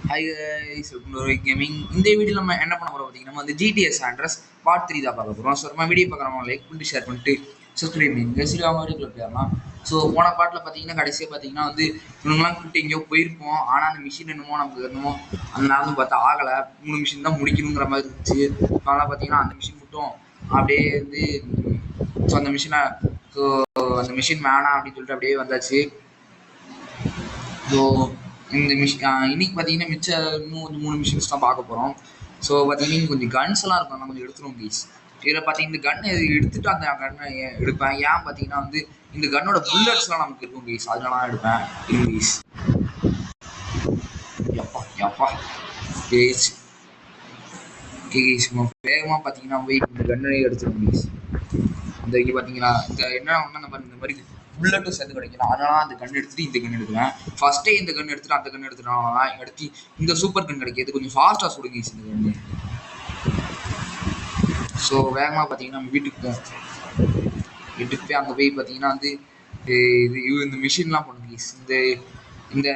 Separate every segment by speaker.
Speaker 1: Hi guys, gaming. இந்த video நம்ம என்ன பண்ண போகிறோம் பார்த்தீங்கன்னா, நம்ம வந்து ஜிடிஎஸ் அட்ரஸ் பார்ட் 3 தான் பார்க்க போகிறோம். ஸோ நம்ம வீடியோ பார்க்குறவங்க லைக் பண்ணிட்டு ஷேர் பண்ணிட்டு சப்ஸ்கிரைப் பண்ணுங்க. சரி, அவங்க வீடியோக்குள்ள போயிடலாம். ஸோ போன பாட்டில் பார்த்தீங்கன்னா கடைசியாக பார்த்தீங்கன்னா வந்து இவங்கெல்லாம் கூப்பிட்டு எங்கேயோ போயிருப்போம். ஆனால் அந்த மிஷின் என்னமோ நமக்கு என்னமோ அந்த நேரம் பார்த்தா ஆகலை. 3 மிஷின் தான் முடிக்கணுங்கிற மாதிரி இருந்துச்சு. அதனால் பார்த்தீங்கன்னா அந்த மிஷின் மட்டும் அப்படியே வந்து ஸோ அந்த மிஷினை அந்த மிஷின் வேணாம் அப்படின்னு சொல்லிட்டு அப்படியே வந்தாச்சு. ஸோ இந்த இன்னைக்கு பார்த்தீங்கன்னா மிச்சம் இன்னும் கொஞ்சம் 3 மிஷின்ஸ் தான் பார்க்க போகிறோம். ஸோ பார்த்தீங்கன்னா கொஞ்சம் கன்ஸ் எல்லாம் இருக்கும், நான் கொஞ்சம் எடுத்துருவோம் ப்ளீஸ். இதில் பார்த்தீங்கன்னா இந்த கன் எடுத்துட்டு அந்த கன்னை எடுப்பேன். ஏன் பார்த்தீங்கன்னா வந்து இந்த கன்னோட புல்லட்ஸ்லாம் நமக்கு இருக்கும் ப்ளீஸ், அதனால தான் எடுப்பேன் ப்ளீஸ். எப்பா எப்பா கேஸ் கேஸ் வேகமாக பார்த்தீங்கன்னா வெயிட் இந்த கன்னை எடுத்துருவோம் ப்ளீஸ். இந்த இங்கே பார்த்தீங்கன்னா இந்த என்ன ஒன்று இந்த மாதிரி புல்லட்டும் சேர்ந்து கிடைக்கலாம். அதனால அந்த கன் எடுத்துட்டு இந்த கன் எடுத்துவேன். ஃபர்ஸ்டே இந்த கன் எடுத்துட்டு அந்த கன் எடுத்துட்டாங்க. எடுத்து இந்த சூப்பர் கன் கிடைக்கிது, கொஞ்சம் ஃபாஸ்ட்டாக சுடுங்க இந்த கன்னு. ஸோ வேகமாக பார்த்தீங்கன்னா நம்ம வீட்டுக்கு போவோம். வீட்டுக்கு போய் அங்கே போய் பார்த்தீங்கன்னா வந்து இந்த மிஷின்லாம் பண்ணுங்க. இந்த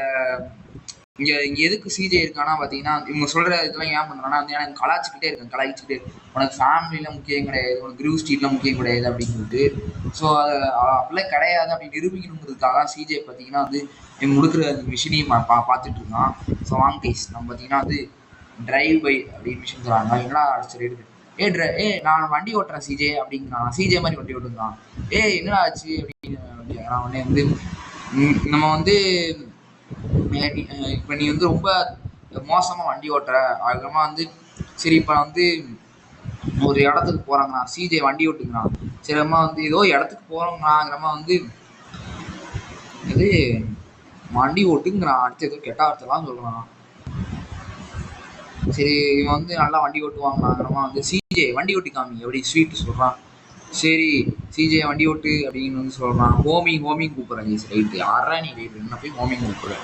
Speaker 1: இங்கே எதுக்கு சிஜே இருக்கானா பார்த்தீங்கன்னா, இவங்க சொல்கிற இதெல்லாம் ஏன் பண்ணுறாங்கன்னா வந்து எனக்கு கலாய்ச்சிக்கிட்டே கலாய்ச்சிக்கிட்டே உனக்கு ஃபேமிலியில் முக்கியம் கிடையாது, உனக்கு கிரூ ஸ்ட்ரீட்லாம் முக்கியம் கிடையாது அப்படின்னு சொல்லிட்டு. ஸோ அது அப்படிலாம் கிடையாது அப்படின்னு நிரூபிக்கணுங்கிறதுக்காக சிஜே பார்த்தீங்கன்னா வந்து எங்க கொடுக்குற அந்த மிஷினையும் பார்த்துட்டு இருக்கான். ஸோ வாங்க கைஸ், நம்ம பார்த்தீங்கன்னா வந்து டிரைவ் பை அப்படின்னு மிஷின் சொல்கிறாங்க. என்னடா அடிச்சு ரேட்டு நான் வண்டி ஓட்டுறேன் சிஜே அப்படிங்கிறான். சிஜே மாதிரி வண்டி ஓட்டுறான். என்னடா ஆச்சு அப்படின்னு நான் உடனே வந்து நம்ம வந்து இப்போ நீ வந்து ரொம்ப மோசமாக வண்டி ஓட்டுற. அதுக்கப்புறமா வந்து சரி இப்போ வந்து ஒரு இடத்துக்கு போகிறாங்கண்ணா, சிஜே வண்டி ஓட்டுங்கண்ணா. சரி அம்மா வந்து ஏதோ இடத்துக்கு போகிறோங்கண்ணாங்கிறமா வந்து இது வண்டி ஓட்டுங்கிறான். அடுத்து ஏதோ கெட்ட வார்த்தைலாம் சொல்கிறான். சரி இவன் வந்து நல்லா வண்டி ஓட்டுவாங்கண்ணாங்கிறமா வந்து சிஜே வண்டி ஓட்டி காமி எப்படி ஸ்வீட் சொல்கிறான். சரி சிஜே வண்டி ஓட்டு அப்படின்னு வந்து சொல்கிறான். ஹோமிங் கூப்பிட்றேன் ஈஸ். ரைட்டு யாரா நீ ரைட்டு என்ன போய் ஹோமிங் கூப்பிட்றேன்.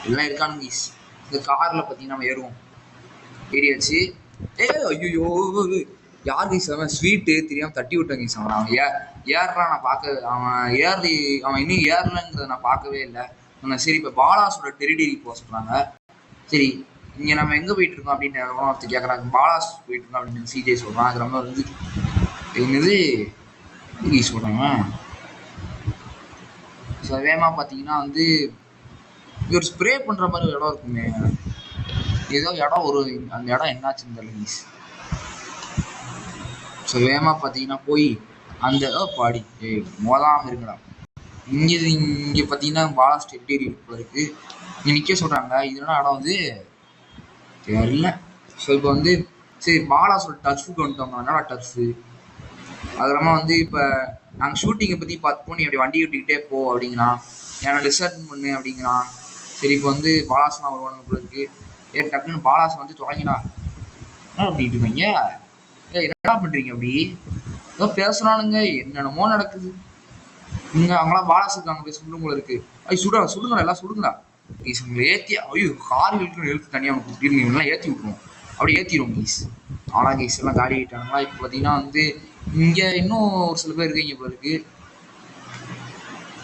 Speaker 1: எல்லாம் இருக்கானுங்க ஈஸ். இந்த காரில் பார்த்தீங்கன்னா நம்ம ஏறுவோம். ஏறியாச்சு. ஐயோ யார் ஈஸ் அவன் ஸ்வீட்டு தெரியாமல் தட்டி விட்டாங்க ஈஸ். அவன் ஏறுறான். நான் அவன் இன்னும் ஏறலைங்கிறத நான் பார்க்கவே இல்லை. சரி இப்போ பாலாஸோட டெரிட்டரி போக சொல்கிறாங்க. சரி இங்கே நம்ம எங்கே போயிட்டுருக்கோம் அப்படின்னு ஒருத்தர் கேட்குறாங்க. பாலாஸ் போயிட்டுருக்கோம் அப்படின்னு சிஜே சொல்கிறான். அது ரொம்ப வந்து என்னது சொல்கிறாங்க. ஸோ வேகமாக பார்த்தீங்கன்னா வந்து ஒரு ஸ்ப்ரே பண்ணுற மாதிரி ஒரு இடம் இருக்குமே, ஏதோ இடம் ஒரு அந்த இடம் என்னாச்சுன்னு தெரியல. ஸோ வேகமாக பார்த்தீங்கன்னா போய் அந்த பாடி மோதாமல் இருக்குடா. இங்கே பார்த்தீங்கன்னா பாலாஸ் டெரிட்டரி இருக்குது. இங்கே நிற்க சொல்கிறாங்க. இதெல்லாம் இடம் வந்து தெரியல. ஸோ இப்போ வந்து சரி பாலாஸோட டர்ஃபுக்கு வந்துட்டோம். என்னடா டர்ஃபு அதுலாம வந்து இப்போ நாங்கள் ஷூட்டிங்கை பற்றி பார்த்துப்போம். நீ அப்படி வண்டி ஓட்டிக்கிட்டே போ அப்படிங்கிறான். ஏன்னா டிசைட் பண்ணு அப்படிங்கிறான். சரி இப்போ வந்து பாலாஸ்லாம் வருவானுங்க போல இருக்கு. டக்குன்னு பாலாஸ் வந்து தொடங்கினா அப்படின்ட்டு இருக்கீங்க. என்னடா பண்ணுறீங்க அப்படி ஏதோ பேசுகிறானுங்க, என்னென்னமோ நடக்குது இங்கே. அவங்களாம் பாலாஸ் இருக்காங்க போய் சுடும் போல இருக்கு. சுடுங்கடா எல்லாம் சுடுங்கடா. ப்ளீஸ் உங்களை ஏற்றி ஐயோ கார்களுக்கு எழுத்து தனியாக அவங்க கூப்பிட்டு ஏற்றி விட்ருவோம். அப்படி ஏற்றிடுவோம் ப்ளீஸ். ஆனா கேஸ் எல்லாம் காலி ஆகிட்டாங்களா. இப்போ பார்த்தீங்கன்னா வந்து இங்கே இன்னும் ஒரு சில பேர் இருக்கீங்க போல இருக்கு.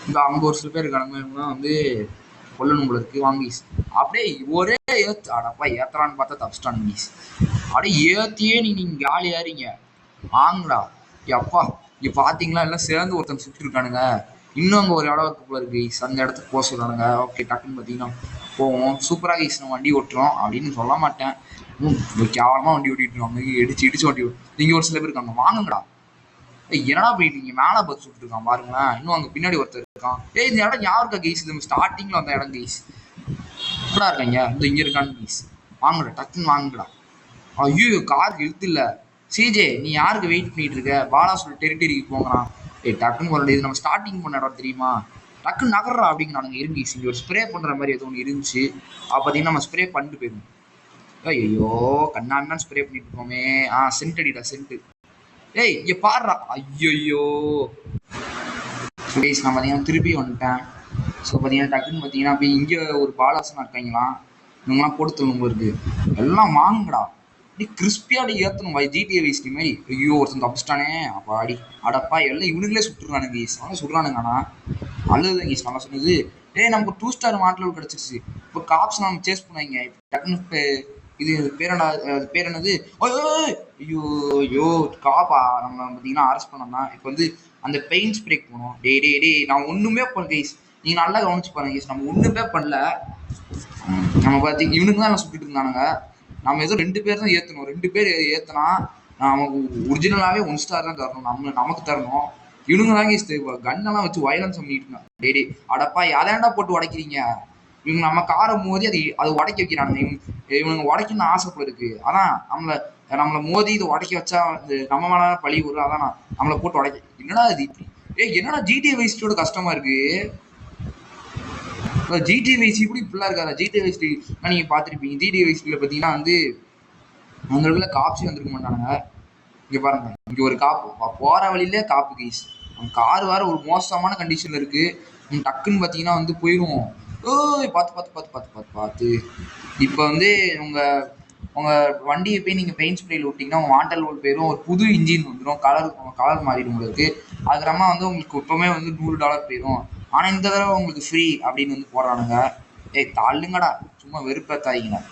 Speaker 1: இந்த அங்கே ஒரு சில பேர் இருக்கானுங்க. இவங்கலாம் வந்து கொல்லணும் போல இருக்கு. வாங்கீஸ் அப்படியே ஒரே ஏற்று அடப்பா ஏற்றுறான்னு பார்த்தா தப்பிச்சிட்டானு கீஸ். அப்படியே ஏற்றியே நீங்கள் காலி ஏறீங்க வாங்கடா. எப்பா இங்கே பார்த்தீங்களா எல்லாம் சேர்ந்து ஒருத்தன் சுற்றி இருக்கானுங்க. இன்னும் அங்கே ஒரு இடம் இருக்கு போல இருக்கு ஈஸ். அந்த இடத்துக்கு போக சொல்கிறானுங்க. ஓகே டக்குன்னு பார்த்தீங்கன்னா போவோம். சூப்பராக ஈஸ் நம்ம வண்டி ஓட்டுறோம் அப்படின்னு சொல்ல மாட்டேன். கேவலமாக வண்டி ஓட்டிட்டு இருக்காங்க. இடிச்சு வண்டி நீங்கள் ஒரு சில பேர் இருக்காங்க. வாங்குங்கடா. என்னடா போயிட்டீங்க மேலே பஸ் விட்டுருக்கான் பாருங்களேன். இன்னும் அங்கே பின்னாடி ஒருத்தர் இருக்கான். இந்த இடம் யாருக்கா கேஸ்? இது ஸ்டார்டிங்கில் வந்த இடம் கேஸ். எப்படா இருக்காங்க இந்த இங்கே இருக்கான்னு கேஸ். வாங்கடா டக்குன்னு வாங்குடா. ஐயோ கார் இழுத்து இல்லை. சிஜே நீ யாருக்கு வெயிட் பண்ணிட்டு இருக்க? பாலாஸோட டெரிட்டரிக்கு போங்கண்ணா. டக்குன்னு போட இது நம்ம ஸ்டார்டிங் பண்ண இடம் தெரியுமா? டக்குன்னு நகர்றா அப்படிங்கிறானுங்க. இருங்க இங்கே ஒரு ஸ்ப்ரே பண்ணுற மாதிரி ஏதோ ஒன்று இருந்துச்சு. பார்த்தீங்கன்னா நம்ம ஸ்ப்ரே பண்ணிட்டு போயிடும். ஐயோ கண்ணான்னு ஸ்ப்ரே பண்ணிட்டு இருக்கோமே. சென்ட் அடிடா சென்ட்டு. இங்கே பாடுறா. ஐயோ ப்ளீஸ் நான் பார்த்தீங்கன்னா திருப்பி வந்துட்டேன். ஸோ பார்த்தீங்கன்னா டக்குன்னு பார்த்தீங்கன்னா அப்படி இங்கே ஒரு பாலாசனம் இருக்காங்களாம். இவங்களாம் போட்டு தள்ளும் இருக்கு. எல்லாம் வாங்குடா. அப்படி கிறிஸ்பியாடி ஏற்றணும் ஜிடிஏ வைஸ்டி மாதிரி. ஐயோ ஒருத்தன் தப்பிச்சிட்டானே அப்பாடி அடப்பா. எல்லாம் இவனுங்களே சுட்டுறானுங்க ஈஸ். அவனே சுடுறானுங்க. ஆனால் நல்லதுதான் கைஸ் நல்லா சொன்னது. நமக்கு 2 ஸ்டார் மாடல் கிடைச்சிருச்சு. இப்போ காப்ஸ் நம்ம சேஸ் பண்ணுவாங்க டக்குன்னு இது பேர் என்ன, அது பேர் என்னது, ஐயோ ஐயோ காப்பா நம்ம பார்த்தீங்கன்னா அரெஸ்ட் பண்ணோம்னா இப்போ வந்து அந்த பெயின் ஸ்ப்ரேக் போனோம். டே நான் ஒன்றுமே பண்ண கைஸ், நீங்கள் நல்லா கவனிச்சு பாருங்க கைஸ், நம்ம ஒன்றுமே பண்ணல. நம்ம பார்த்தீங்க இவனுக்கு தான் சுட்டுட்டு இருந்தானுங்க. நம்ம ஏதோ 2 பேர் தான் ஏற்றணும். 2 பேர் ஏற்றினா நமக்கு ஒரிஜினலாகவே 1 ஸ்டார் தான் தரணும், நமக்கு தரணும். இவனுங்க தாங்க கன்னெல்லாம் வச்சு வயலன்ஸ் பண்ணிட்டு இருந்தான். டே அடப்பா யாரையாண்டா போட்டு உடைக்கிறீங்க. இவங்க நம்ம காரை மோதி அது உடைக்க வைக்கிறானுங்க. இவனுங்க உடைக்கணும்னு ஆசைப்பட இருக்கு. அதான் நம்மளை மோதி இதை உடைக்க வச்சா நம்ம மேல பழி வரும். அதான் நம்மளை போட்டு உடைக்க. என்னடா இது இப்படி? என்னடா ஜிடிஏ வைஸ்டோட கஷ்டமா இருக்கு. ஜிடிஏ வைஸ் கூட இப்படிலாம் இருக்காதா? ஜிடிஏ வைஸ் நீங்க பார்த்துருப்பீங்க. ஜிடிஏ வைஸ்ல பார்த்தீங்கன்னா வந்து அந்த இடத்துல காப்ஸே வந்திருக்க மாட்டானுங்க. இங்க பாருங்க, இங்க ஒரு காப்பு போற வழியிலே காப்பு கைஸ். கார் வேற ஒரு மோசமான கண்டிஷன்ல இருக்கு. டக்குன்னு பார்த்தீங்கன்னா வந்து போயிடும். பார்த்து பார்த்து பார்த்து பார்த்து பார்த்து பார்த்து இப்போ வந்து உங்க வண்டியை போய் நீங்கள் பெயிண்ட் ஸ்ப்ரேயில் விட்டிங்கன்னா உங்கள் வாண்டல் ஓல் போயிடும். ஒரு புது இன்ஜின் வந்துடும். கலர் மாறிடும் உங்களுக்கு. அதுக்கப்புறமா வந்து உங்களுக்கு இப்போவுமே வந்து $100 போயிடும். ஆனால் இந்த தடவை உங்களுக்கு ஃப்ரீ அப்படின்னு வந்து போடுறானுங்க. தாளுங்கடா, சும்மா வெறுப்பேத்தாதீங்கடா.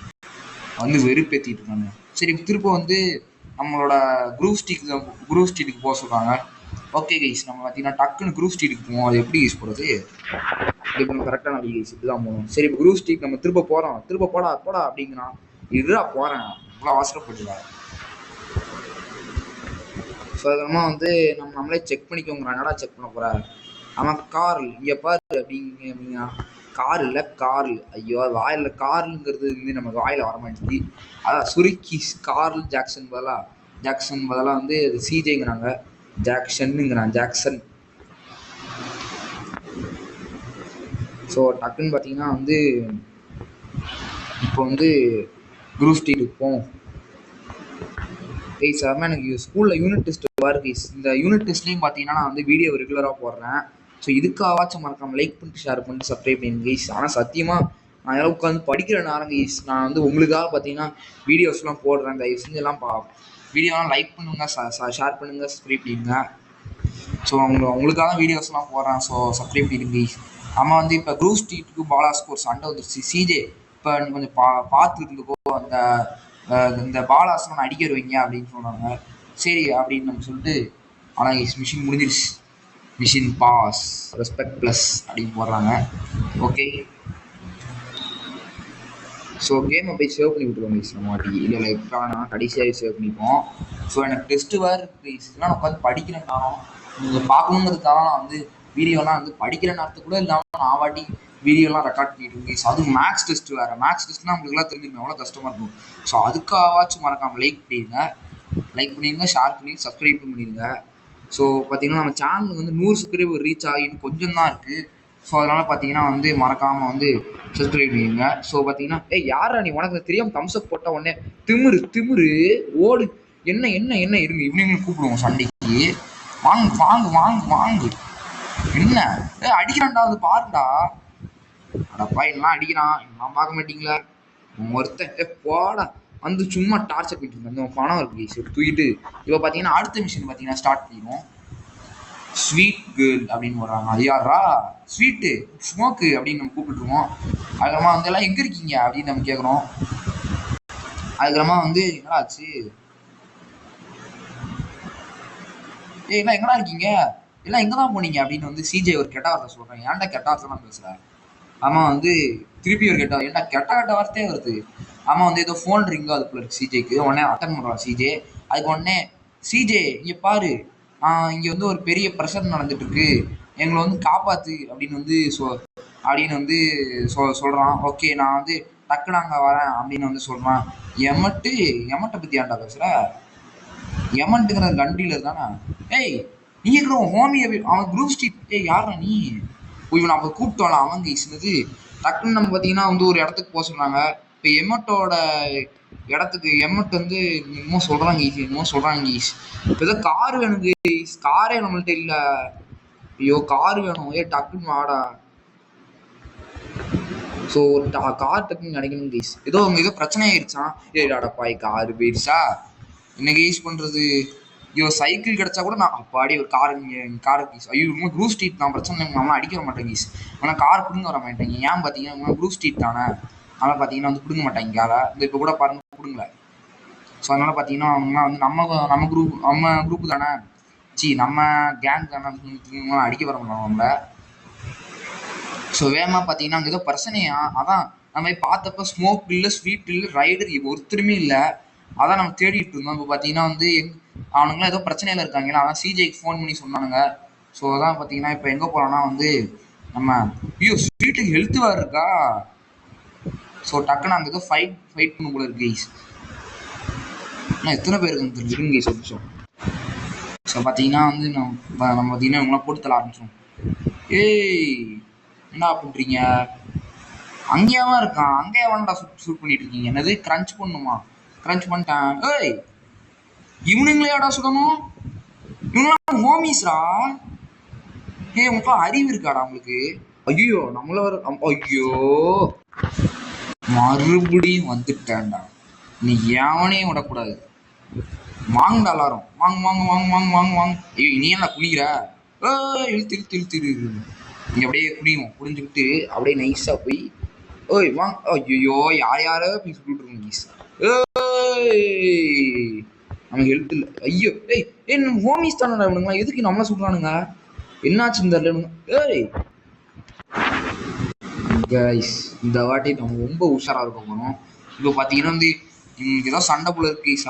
Speaker 1: வந்து வெறுப்பேற்றிட்டு இருக்காங்க. சரி திரும்ப வந்து நம்மளோட குரூப் ஸ்ட்ரீட்டுக்கு போக சொல்கிறாங்க. ஓகே கைஸ், நம்ம பார்த்தீங்கன்னா டக்குன்னு குரூப் ஸ்ட்ரீட்டுக்கு போவோம். அது எப்படி யூஸ் போகிறது? இப்போ நம்ம கரெக்டாக நம்ம கைஸ் இப்படி தான் போகணும். சரி இப்போ குரூப் ஸ்ட்ரீட் நம்ம திரும்ப போகிறோம். திரும்ப போடா அப்படிங்கிறான். இதுதான் போகிறேன், இவ்வளோ அவசரப்பட்டுருக்கேன். ஸோ அதெல்லாம் வந்து நம்மளே செக் பண்ணிக்கோங்கிறான். என்னடா செக் பண்ண போகிற? அவன் கார்ல் இங்கே பாரு அப்படிங்க. கார் இல்லை கார்ல். ஐயோ வாயில் கார்லுங்கிறது வந்து நம்ம வாயில் வர மாட்டேங்குது. அதான் சுருக்கி கார்ல் ஜாக்சன் பதிலாக வந்து அது சிஜேங்கிறாங்க. ஜாக்சன். ஸோ டக்குன்னு பார்த்தீங்கன்னா வந்து இப்போ வந்து குரூப் ஸ்ட்ரீட்டுக்கு போவோம். சார் எனக்கு ஸ்கூலில் யூனிட் டெஸ்ட் வருது. இந்த யூனிட் டெஸ்ட்லேயும் பார்த்தீங்கன்னா நான் வந்து வீடியோ ரெகுலராக போடுறேன். ஸோ இதுக்காகவாச்சும் மறக்காம லைக் பண்ணிட்டு ஷேர் பண்ணிட்டு சப்ஸ்கிரைப் பண்ணுங்க கைஸ். ஆனால் சத்தியமாக நான் எல்லாம் உட்காந்து படிக்கிற நேரம் கைஸ். நான் வந்து உங்களுக்காக பார்த்தீங்கன்னா வீடியோஸ்லாம் போடுறேன். தயவு செஞ்சு எல்லாம் வீடியோலாம் லைக் பண்ணுங்க, ஷேர் பண்ணுங்க, சப்ஸ்கிரைப் பண்ணுங்க. ஸோ உங்களுக்காக தான் வீடியோஸ்லாம் போடுறேன். ஸோ சப்ஸ்கிரைப் பண்ணிடுங்க கைஸ். நம்ம வந்து இப்போ குரூப் ஸ்ட்ரீட்டுக்கு பாலாஸ்க்கு ஒரு சண்டை வந்துருச்சு. சிஜே இப்போ நீ கொஞ்சம் பார்த்துட்டு இருந்துக்கோ, இந்த பாலாஸ்லாம் அடிக்க வருவீங்க அப்படின்னு சொன்னாங்க. சரி அப்படின்னு நம்ம சொல்லிட்டு, ஆனால் மிஷின் முடிஞ்சிருச்சு. மிஷின் பாஸ் ரெஸ்பெக்ட் ப்ளஸ் அப்படின்னு போடுறாங்க. ஓகே ஸோ கேமை போய் சேவ் பண்ணி விட்டுருவோம் கைஸ். நம்ம வாட்டி இல்லை இப்போ வேணாம், கடைசியாக சேவ் பண்ணிப்போம். ஸோ எனக்கு டெஸ்ட்டு வேறு இருக்குது கைஸ். இதெல்லாம் நான் உட்காந்து படிக்கிற நேரம் நீங்கள் பார்க்கணுங்கிறதுக்காக நான் வந்து வீடியோலாம் வந்து படிக்கிற நேரத்துக்கு கூட இல்லாமல் நான் வாட்டி வீடியோலாம் ரெக்கார்ட் பண்ணிட்டு இருக்கேன் கைஸ். அதுவும் மேக்ஸ் டெஸ்ட் வேறு. மேக்ஸ் டெஸ்ட்னால் உங்களுக்குலாம் தெரிஞ்சுக்கணும் எவ்வளோ கஷ்டமாக இருக்கும். ஸோ அதுக்காகவாச்சும் மறக்காமல் லைக் பண்ணிடுங்க, ஷேர் பண்ணி சப்ஸ்கிரைப் பண்ணிடுங்க. ஸோ பார்த்தீங்கன்னா நம்ம சேனலுக்கு வந்து 100 சப்ஸ்கிரைபர் ரீச் ஆகின்னு கொஞ்சம் தான் இருக்குது. ஸோ அதனால் பார்த்தீங்கன்னா வந்து மறக்காமல் வந்து சப்ஸ்கிரைப் பண்ணிடுங்க. ஸோ பார்த்தீங்கன்னா யாரா நீ, உனக்கு தெரியாமல் தம்ஸ்அப் போட்டால் உடனே திமிரு ஓடு. என்ன இருங்க, இவனையும் கூப்பிடுவோம் சண்டைக்கு. வாங்கு என்ன அடிக்கிறான்டா, அது பாருடா. அடப்பா எல்லாம் அடிக்கிறான், எல்லாம் பார்க்க மாட்டீங்களா? ஒருத்தன் போடா வந்து சும்மா டார்ச்சர் பண்ணிட்டு இருந்தேன். பணம் இருக்கு தூக்கிட்டு. இப்போ பார்த்தீங்கன்னா அடுத்த மிஷின் பார்த்தீங்கன்னா ஸ்டார்ட் பண்ணிடுவோம். ஸ்வீட் கேர்ள் அப்படின்னு போடுறாங்க. அது யாரா? ஸ்வீட்டு ஸ்மோக்கு அப்படின்னு நம்ம கூப்பிட்டுருவோம். அதுக்கப்புறமா வந்து எல்லாம் எங்கே இருக்கீங்க அப்படின்னு நம்ம கேட்குறோம். அதுக்கப்புறமா வந்து என்னடா ஆச்சு, எல்லாம் எங்கடா இருக்கீங்க, எல்லாம் எங்கே தான் போனீங்க அப்படின்னு வந்து சிஜே ஒரு கெட்ட வார்த்தை சொல்கிறேன். ஏன்டா கெட்ட வார்த்தைலாம் பேசுகிறேன்? ஆமாம் வந்து திருப்பி ஒரு ஏன்டா கெட்ட வார்த்தையே வருது. ஆமாம் வந்து ஏதோ ஃபோன் ரிங்கோ அதுக்குள்ள இருக்கு சிஜேக்கு. உடனே அட்டன் பண்ணுறான் சிஜே. அதுக்கு உடனே சிஜே இங்கே பாரு, இங்கே வந்து ஒரு பெரிய ப்ரெஷர் நடந்துட்டு இருக்கு, எங்களை வந்து காப்பாற்று அப்படின்னு வந்து சொல்கிறான். ஓகே நான் வந்து டக்குன்னு அங்கே வரேன் அப்படின்னு வந்து சொல்கிறான். எமட்டை பற்றி ஏன்டா பேசுகிற? எமன்ட்டுங்கிற கண்ட்ரியில் தானே. நீ இருக்கிற ஹோமியை அவன் குரூப் ஸ்ட்ரீட். யாரா நீ? இவன் நம்ம கூப்பிட்டோம்ல அவங்க இசுனது. டக்குன்னு நம்ம பார்த்தீங்கன்னா வந்து ஒரு இடத்துக்கு போக சொல்கிறாங்க. இப்போ எமட்டோட இடத்துக்கு எமட் வந்து இன்னும் சொல்கிறாங்க இப்போ ஏதோ கார் வேணும் கைஸ். காரே நம்மள்ட்ட இல்லை. ஐயோ கார் வேணும். டக்குன்னு வாடா. ஸோ கார் டக்குன்னு கிடைக்கணும் கைஸ். ஏதோ பிரச்சனை ஆயிடுச்சான். அடப்பாய் கார் போயிடுச்சா, என்ன கைஸ் பண்ணுறது? ஐயோ சைக்கிள் கிடைச்சா கூட நான் அப்பாடி ஒரு கார் கார் கீஸ் ஐயோ இன்னும் ப்ரூ ஸ்ட்ரீட் நான் பிரச்சனை இல்லை நம்மளாம் அடிக்க வர மாட்டேன் கீஸ் ஆனால் கார் பிடுங்க வர மாட்டேங்க ஏன் பார்த்தீங்கன்னா ப்ரூ ஸ்ட்ரீட் தானே அதனால் பார்த்தீங்கன்னா வந்து பிடுங்க மாட்டாங்க காரை இந்த இப்போ கூட பாருங்க பிடுங்கல ஸோ அதனால் பார்த்தீங்கன்னா அவங்களாம் வந்து நம்ம குரூப் தானே நம்ம கேங் தானே அடிக்க வர மாட்டோம் நம்மள. ஸோ வேகமாக பார்த்தீங்கன்னா அங்கே ஏதோ பிரச்சனையா அதான் நம்ம பார்த்தப்ப ஸ்மோக் இல்லை ஸ்வீட் இல்லை ரைடர் ஒருத்தருமே இல்லை அதான் நம்ம தேடிட்டு இருந்தோம். இப்போ பார்த்தீங்கன்னா வந்து அவனுங்களாம் ஏதோ பிரச்சனையில் இருக்காங்க அதான் சிஜேக்கு ஃபோன் பண்ணி சொன்னானுங்க. ஸோ அதான் பார்த்தீங்கன்னா இப்போ எங்கே போகிறோன்னா வந்து நம்ம ஐயோ ஸ்வீட்டுக்கு ஹெல்த் வேறு இருக்கா. ஸோ டக்குன்னு அங்கே ஏதோ ஃபைட் பண்ண போல இருக்கு கைஸ். ஆனால் எத்தனை பேர் இருக்குன்னு தெரிஞ்சுக்கணும் கைஸ் ஒரு நிமிஷம். ஸோ பார்த்தீங்கன்னா வந்து நம்ம பார்த்தீங்கன்னா இவங்களாம் போட்டு தர ஆரம்பிச்சோம். ஏய் என்ன பண்ணுறீங்க அங்கேயாவா இருக்கான் அங்கேயே வேணா ஷூட் பண்ணிட்டு இருக்கீங்க என்னது கிரன்ச் பண்ணுமா கிரன்ச் பண்ணிட்டேன். ஏய் இவனுங்களையாடா சுடணும் இவங்களாம் ஹோமிஸ்ரா. ஏய் உங்களுக்குலாம் அறிவு இருக்காடா உங்களுக்கு. ஐயோ நம்மள வர ஐயோ மறுபடியும் வந்துட்டேன்டா நீ எவனையும் விடக்கூடாது. வாங்கடா எல்லாரும் வாங்க வாங்க வாங்க வாங்க வாங்க வாங்க. ஐயோ நீ என்ன குனிக்கிற இழுத்து நீ அப்படியே குடிஞ்சுக்கிட்டு அப்படியே நைஸா போய் ஓய் வாங்க. ஐயோ யாரோ போய் சுட்டுட்டு இருக்கீங்க. நமக்கு ஹெல்த் இல்லை. ஐயோ ஏய் ஹோமிஸ் தானடா இவனுங்களா எதுக்கு நம்மள சுடுறானுங்க என்னாச்சுன்னு தெரியல. ஏய் கைஸ் இந்த வாட்டி நம்ம ரொம்ப உஷாராக இருக்க போகிறோம். இப்போ பார்த்தீங்கன்னா வந்து ஏதோ சண்டை போல இருக்கு கைஸ்.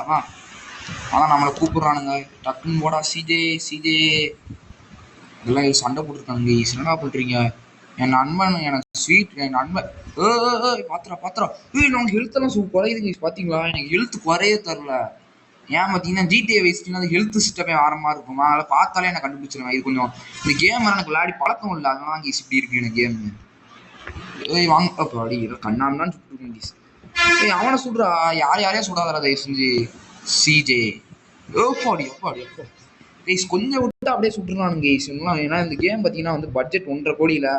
Speaker 1: அதான் நம்மளை கூப்பிட்றானுங்க டக்குன்னு போடா சிஜே இதெல்லாம் சண்டை போட்டுருக்காங்க கைஸ். என்னடா பண்ணுறீங்க என் நண்பன் எனக்கு ஸ்வீட் என் நண்பன் பாத்திரா நமக்கு ஹெல்த்தெல்லாம் குறையுது கைஸ். பார்த்தீங்களா எனக்கு ஹெல்த் குறைய தரல. ஏன் பார்த்தீங்கன்னா ஜிடிஏ வயசுக்கு அது ஹெல்த் சிஸ்டமே ஆரம்பமாக இருக்குமா அதெல்லாம் பார்த்தாலே எனக்கு கண்டுபிடிச்சிருவேன். இது கொஞ்சம் இந்த கேம் எனக்கு விளையாடி பழக்கம் இல்லை அதெல்லாம் கைஸ் இப்படி இருக்கு எனக்கு கேம். ஏய் வாங்க அப்போ அடி கண்ணான்னு சுட்டுருக்கேன் கைஸ். ஏய் அவனை சுடுறா யாரையும் சுடாதரா தயவு செஞ்சு சிஜே. அப்போ கைஸ் கொஞ்சம் விட்டு அப்படியே சுட்டுருக்கானுங்க கைஸ். ஏன்னா இந்த கேம் பார்த்தீங்கன்னா வந்து பட்ஜெட் 1.5 கோடியில்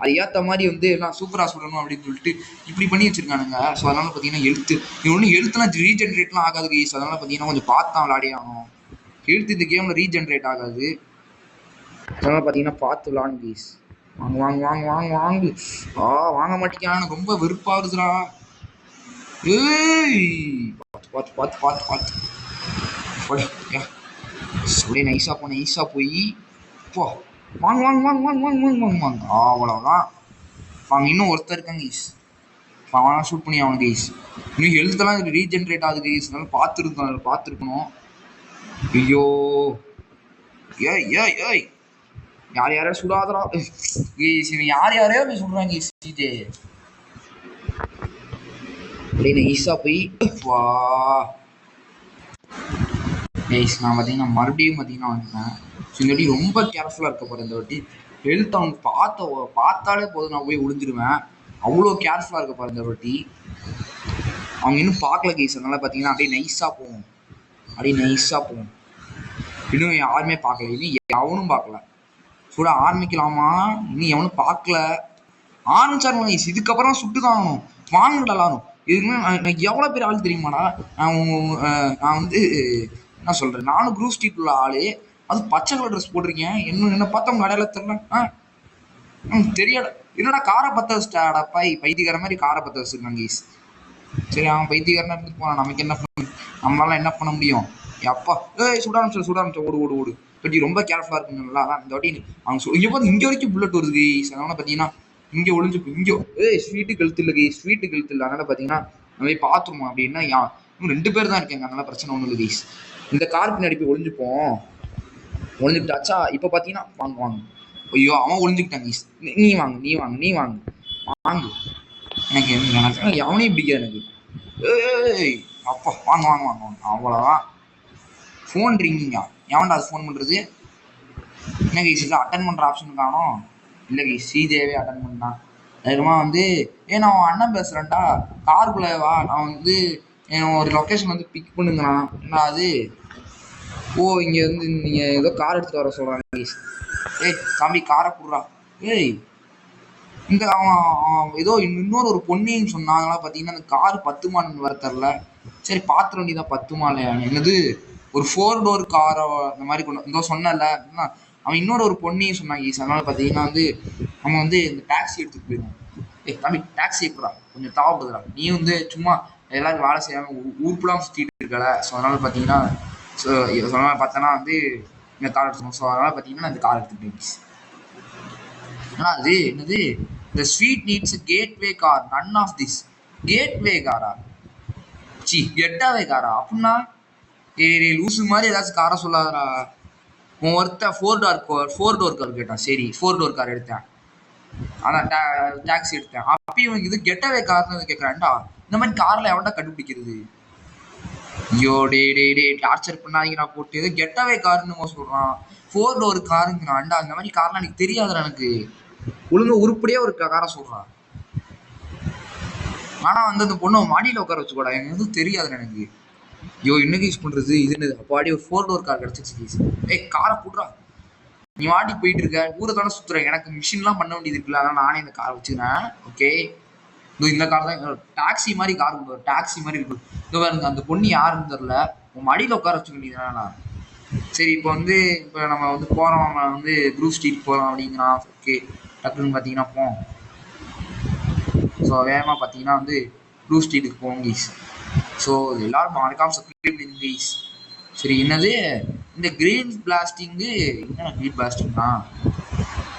Speaker 1: அது ஏற்ற மாதிரி வந்து எல்லாம் சூப்பராக சுடணும் அப்படின்னு சொல்லிட்டு இப்படி பண்ணி வச்சிருக்கானுங்க. ஸோ அதனால பார்த்தீங்கன்னா ஹெல்த்லாம் ரீஜென்ரேட்லாம் ஆகாது கைஸ். அதனால பார்த்தீங்கன்னா கொஞ்சம் பார்த்தா விளையாடி ஆகணும். ஹெல்த் இந்த கேமில் ரீஜென்ரேட் ஆகாது. அதனால பார்த்தீங்கன்னா பார்த்து விளாடுங்க கைஸ். வாங்க வாங்க வாங்க வாங்க வாங்கு வாங்க மாட்டேங்கான்னு ரொம்ப வெறுப்பாகுதுடா. ஏய் பார்த்து அப்படியே நைஸாக போய் போ வாங்க வாங்க வாங்க வாங்க வாங்க வாங்க வாங்க வாங்க அவ்வளோதான் வாங்க. இன்னும் ஒருத்தர் இருக்காங்க கைஸ் அவனா ஷூட் பண்ணி அவனுக்கு கைஸ். இன்னும் ஹெல்த்தெல்லாம் ரீஜென்ரேட் ஆகுது கைஸ். அதனால பார்த்துருக்கணும். ஐயோ ஏய் யாரையோ சுடாதரா கைஸ். இவன் யாரையோ போய் சுடுறாங்க கைஸ். சிஜே அப்படியே நைஸாக போய் வா கைஸ். நான் பார்த்தீங்கன்னா மறுபடியும் பார்த்தீங்கன்னா வந்துட்டேன். ஸோ இந்த வாட்டி ரொம்ப கேர்ஃபுல்லாக இருக்க போகிறேன். இந்த வாட்டி ஹெல்த் அவங்க பார்த்தாலே போதும் நான் போய் விழுந்துருவேன். அவ்வளோ கேர்ஃபுல்லாக இருக்க போகிறேன் இந்த வாட்டி. அவங்க இன்னும் பார்க்கல கைஸ். அதனால பார்த்தீங்கன்னா அப்படியே நைஸாக போவோம். இன்னும் யாருமே பார்க்கல. இன்னும் எவனும் பார்க்கல. சுட ஆரம்பிக்கலாமா இன்னும் எவனும் பார்க்கல. ஆரம்பிச்சாருங்க கைஸ். இதுக்கப்புறம் சுட்டுதான் ஆகணும். வாங்கடா எல்லாரும். இதுக்குமே எனக்கு எவ்வளோ பேர் ஆள் தெரியுமாடா. நான் வந்து என்ன சொல்கிறேன் நானும் ப்ரூ ஸ்ட்ரீட் உள்ள ஆள். அது பச்சை கலர் ட்ரெஸ் போட்டிருக்கேன். என்ன பார்த்தா உங்கள் அடையாளம் தெரில தெரியாடா. என்னடா காரை பற்ற வச்சிட்டாடா பைத்தியக்கார மாதிரி காரை பற்ற வச்சுருக்காங்க கைஸ். சரி அவன் பைத்தியக்காரனா இருந்துட்டு போனான். நமக்கு என்ன நம்மளால என்ன பண்ண முடியும். அப்பா சுட ஆரம்பிச்சோம் ஓடு பற்றி ரொம்ப கேர்ஃபுல்லாக இருக்குங்களா. அதான் இந்த வாட்டி அவங்க இங்கே வரைக்கும் புல்லட் வருது கைஸ். அதனால பார்த்தீங்கன்னா இங்கே ஒளிஞ்சு ஸ்வீட்டு கழுத்து இல்லை கைஸ். அதனால பார்த்தீங்கன்னா நம்ம போய் பார்த்துருவோம். அப்படின்னா இன்னும் 2 பேர் தான் இருக்காங்க. அதனால பிரச்சனை ஒன்றும் இல்லை கைஸ். இந்த கார் பின்னாடி போய் ஒளிஞ்சுக்கிட்டாச்சா. இப்போ பார்த்தீங்கன்னா வாங்க ஐயோ அவன் ஒளிஞ்சுக்கிட்டான் கைஸ். நீ வாங்க எனக்கு அவனையும் பிடிக்காது எனக்கு. அப்பா வாங்க அவ்வளோதான். ஃபோன் ரிங்கிங்கா எவன்டா அது ஃபோன் பண்ணுறது. என்ன கைஸ் இல்லை அட்டன் பண்ணுற ஆப்ஷன் காணும். இல்லை கைஸ் சிஜேவே அட்டன் பண்ணான். அதுமா வந்து நான் அவன் அண்ணன் பேசுகிறேன்டா காருக்குள்ளே வா நான் வந்து ஒரு லொக்கேஷன் வந்து பிக் பண்ணுங்கண்ணா. என்ன அது இங்கே வந்து நீங்கள் ஏதோ கார் எடுத்துகிட்டு வர சொல்கிறாங்க கைஸ். தம்பி காரை கொடுறா. இந்த அவன் ஏதோ இன்னொரு பொண்ணையும் சொன்னாங்களா பார்த்தீங்கன்னா அந்த கார் 10 வர தரல. சரி பார்த்துட வேண்டியதான் 10 என்னது ஒரு 4 டோர் காரை அந்த மாதிரி கொண்டு இதோ சொன்னல. அவன் இன்னொரு ஒரு பொண்ணையும் சொன்னாங்க ஈஸ். அதனால பார்த்தீங்கன்னா வந்து அவன் வந்து இந்த டாக்ஸி எடுத்துகிட்டு போயிடுவான். தம்பி டாக்ஸி எப்படா கொஞ்சம் தேவைப்படுதுடா, நீ வந்து சும்மா எல்லாரும் வேலை செய்யாமல் ஊருக்குலாம் சுற்றிட்டு இருக்கல. ஸோ அதனால் பார்த்தீங்கன்னா ஸோ சொன்னால் பார்த்தோன்னா வந்து இந்த கார் எடுத்துக்கணும். ஸோ அதனால் பார்த்தீங்கன்னா இந்த கார் எடுத்துக்கிட்டேன் ஈஸ். ஆனால் அது என்னது the sweet needs a gateway car, none of this. Gateway காரா? சி கெட்டாவே காரா அப்படின்னா லூசு மாதிரி ஏதாச்சும் காரை சொல்லாதடா. உன் ஒருத்த 4 டோர் கார் கேட்டான். சரி 4 டோர் கார் எடுத்தேன், அதான் டாக்ஸி எடுத்தேன். அப்பயும் இவனுக்கு இது கெட்டவே கார்னு கேட்குறான்டா. இந்த மாதிரி காரில் எவன்டா கண்டுபிடிக்கிறது? ஐயோ டே டே டே டார்ச்சர் பண்ணாதீங்க. நான் போட்டு எது கெட்டவே காருன்னு சொல்கிறான். 4 டோர் காருங்கிறான்டா. இந்த மாதிரி கார்லாம் எனக்கு தெரியாதுடா. எனக்கு ஒழுங்காக உருப்படியாக ஒரு காரை சொல்கிறான். ஆனால் வந்து அந்த பொண்ணை மாடியில் உட்கார வச்சுக்கூடா, எனக்கு எதுவும் தெரியாதுன்னு எனக்கு. ஐயோ இன்னைக்கு யூஸ் பண்ணுறது இது என்னது? அப்பாடி ஒரு 4 டோர் கார் கிடச்சிச்சு. காரை போடுறா, நீ வாட்டி போயிட்டு இருக்க, ஊரை தானே சுற்றுற, எனக்கு மிஷின்லாம் பண்ண வேண்டியது இருக்குல்ல, அதனால் நானே இந்த காரை வச்சுக்கிறேன். ஓகே இந்த கார் தான் டாக்ஸி மாதிரி கார் கொண்டு வரும். டாக்ஸி மாதிரி இருக்கும். இதோ பாருங்க, அந்த பொண்ணு யாருன்னு தெரில, உன் மடியில் உட்கார வச்சுக்க வேண்டியதுனா. சரி இப்போ வந்து இப்போ நம்ம வந்து போகிறோம், நம்ம வந்து ப்ரூ ஸ்ட்ரீட் போகிறோம் அப்படிங்கிறான். ஓகே டக்குன்னு பார்த்தீங்கன்னா போவோம். ஸோ வேகமாக பார்த்தீங்கன்னா வந்து ப்ளூ ஸ்ட்ரீட்டுக்கு போவோம் கைஸ். ஸோ எல்லாரும் மறக்காம சப்ஸ்கிரைப் பண்ணுங்க கைஸ். சரி என்னது இந்த கிரீன் பிளாஸ்டிங்கு, என்ன கிரீன் பிளாஸ்டிங்னா?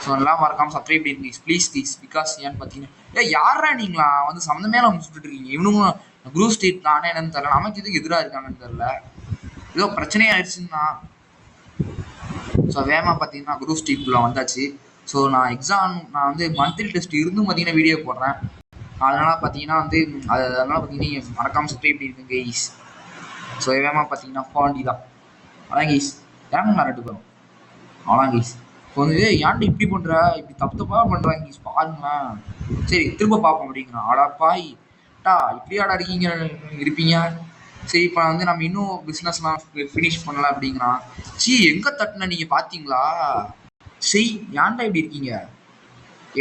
Speaker 1: ஸோ எல்லாம் மறக்காம சப்ஸ்கிரைப் பண்ணுங்க கைஸ் ப்ளீஸ் கைஸ். பிகாஸ் ஏன்னு பார்த்தீங்கன்னா யாரா நீங்களா வந்து சம்மந்தமே நம்ம சுட்டுட்டு இருக்கீங்க. இவனுங்க ப்ளூ ஸ்ட்ரீட் நானே என்னன்னு தெரில, நமக்கு இதுக்கு எதிராக இருக்காங்கன்னு தெரில, ஏதோ பிரச்சனையாயிடுச்சுன்னா. ஸோ வேகமாக பார்த்தீங்கன்னா ப்ளூ ஸ்ட்ரீட்குள்ளே வந்தாச்சு. ஸோ நான் வந்து மந்த்லி டெஸ்ட் இருந்தும் பார்த்தீங்கன்னா வீடியோ போடுறேன். அதனால் பார்த்தீங்கன்னா வந்து அதனால் பார்த்தீங்கன்னா நீங்கள் மறக்காமல் சப்ஸ்கிரைப் பண்ணியிருக்கேன் கைஸ். ஸோ வேகமாக பார்த்தீங்கன்னா பாண்டி தான். அதான் கைஸ் இறங்குங்களா 2 பேரும். அதான் கைஸ் இப்போ வந்து ஏன்ட்டு இப்படி பண்ணுற, இப்படி தப்பாக பண்ணுறாங்க கைஸ் பாருங்களேன். சரி திரும்ப பார்ப்போம் அப்படிங்கிறான். ஆடா பாய் டா இப்படியாடா இருப்பீங்க. சரி இப்போ வந்து நம்ம இன்னும் பிஸ்னஸ்லாம் ஃபினிஷ் பண்ணலாம் அப்படிங்கிறான். சி எங்கே தட்டுன நீங்கள் பார்த்தீங்களா? சரி ஏன்டா இப்படி இருக்கீங்க?